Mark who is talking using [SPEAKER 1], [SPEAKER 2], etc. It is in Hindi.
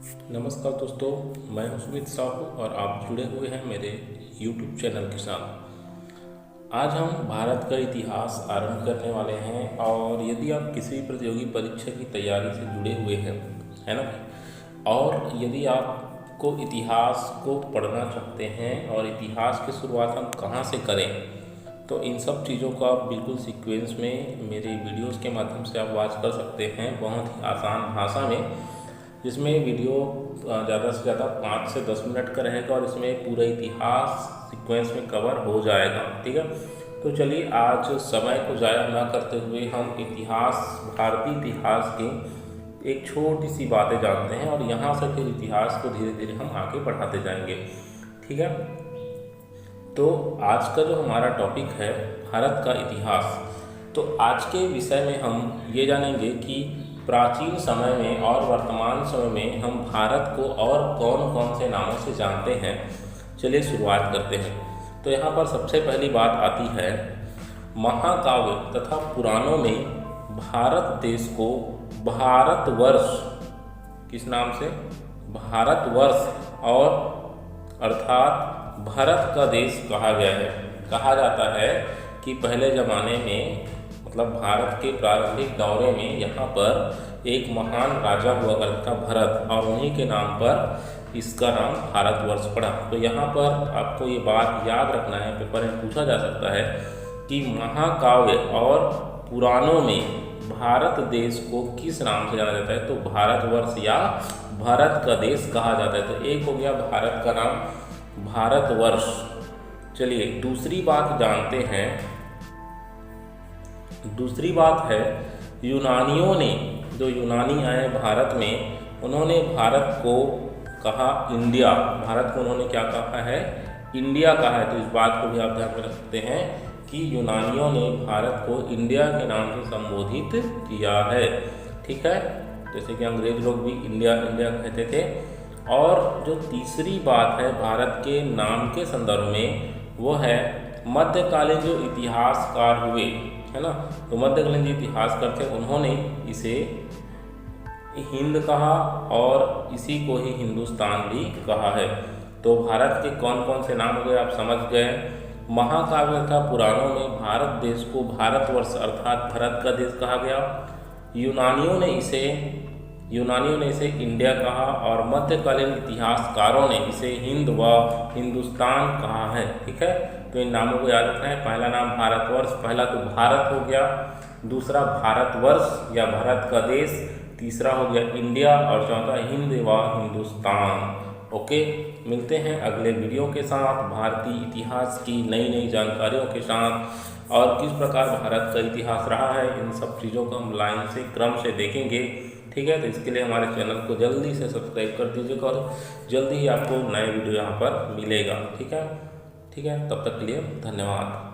[SPEAKER 1] नमस्कार दोस्तों, मैं हूं सुमित साहू और आप जुड़े हुए हैं मेरे YouTube चैनल के साथ। आज हम भारत का इतिहास आरंभ करने वाले हैं और यदि आप किसी प्रतियोगी परीक्षा की तैयारी से जुड़े हुए हैं, है ना, और यदि आपको इतिहास को पढ़ना चाहते हैं और इतिहास की शुरुआत हम कहाँ से करें, तो इन सब चीज़ों को आप बिल्कुल सीक्वेंस में मेरे वीडियोस के माध्यम से आप वॉच कर सकते हैं बहुत ही आसान भाषा में, जिसमें वीडियो ज़्यादा से ज़्यादा 5 से 10 मिनट का रहेगा और इसमें पूरा इतिहास सीक्वेंस में कवर हो जाएगा। ठीक है, तो चलिए आज समय को ज़ाया ना करते हुए हम भारतीय इतिहास की एक छोटी सी बातें जानते हैं और यहाँ से फिर इतिहास को धीरे धीरे हम आगे बढ़ाते जाएंगे। ठीक है, तो आज का जो हमारा टॉपिक है भारत का इतिहास, तो आज के विषय में हम ये जानेंगे कि प्राचीन समय में और वर्तमान समय में हम भारत को और कौन कौन से नामों से जानते हैं। चलिए शुरुआत करते हैं। तो यहाँ पर सबसे पहली बात आती है, महाकाव्य तथा पुराणों में भारत देश को भारतवर्ष किस नाम से, भारतवर्ष और अर्थात भारत का देश कहा गया है। कहा जाता है कि पहले ज़माने में मतलब भारत के प्रारंभिक दौरे में यहाँ पर एक महान राजा हुआ करता था भरत, और उन्हीं के नाम पर इसका नाम भारतवर्ष पड़ा। तो यहाँ पर आपको ये बात याद रखना है, पेपर में पूछा जा सकता है कि महाकाव्य और पुराणों में भारत देश को किस नाम से जाना जाता है, तो भारतवर्ष या भारत का देश कहा जाता है। तो एक हो गया भारत का नाम भारतवर्ष। चलिए दूसरी बात जानते हैं। दूसरी बात है, यूनानियों ने, जो यूनानी आए भारत में, उन्होंने भारत को कहा इंडिया। भारत को उन्होंने क्या कहा है, इंडिया कहा है। तो इस बात को भी आप ध्यान में रख सकते हैं कि यूनानियों ने भारत को इंडिया के नाम से संबोधित किया है। ठीक है, जैसे कि अंग्रेज लोग भी इंडिया इंडिया कहते थे। और जो तीसरी बात है भारत के नाम के संदर्भ में, वो है मध्यकालीन जो इतिहासकार हुए, है ना, तो मध्यकालीन जो इतिहासकार थे उन्होंने इसे हिंद कहा और इसी को ही हिंदुस्तान भी कहा है। तो भारत के कौन कौन से नाम हो गए आप समझ गए। महाकाव्य तथा पुराणों में भारत देश को भारतवर्ष अर्थात भारत का देश कहा गया। यूनानियों ने इसे इंडिया कहा और मध्यकालीन इतिहासकारों ने इसे हिंद व हिंदुस्तान कहा है। ठीक है, तो इन नामों को याद रखना है। पहला नाम भारतवर्ष, पहला तो भारत हो गया, दूसरा भारतवर्ष या भारत का देश, तीसरा हो गया इंडिया और चौथा हिंद व हिंदुस्तान। ओके, मिलते हैं अगले वीडियो के साथ भारतीय इतिहास की नई नई जानकारियों के साथ, और किस प्रकार भारत का इतिहास रहा है, इन सब चीज़ों को हम लाइन से क्रम से देखेंगे। ठीक है, तो इसके लिए हमारे चैनल को जल्दी से सब्सक्राइब कर दीजिएगा और जल्दी ही आपको नए वीडियो यहाँ पर मिलेगा। ठीक है, तब तक के लिए धन्यवाद।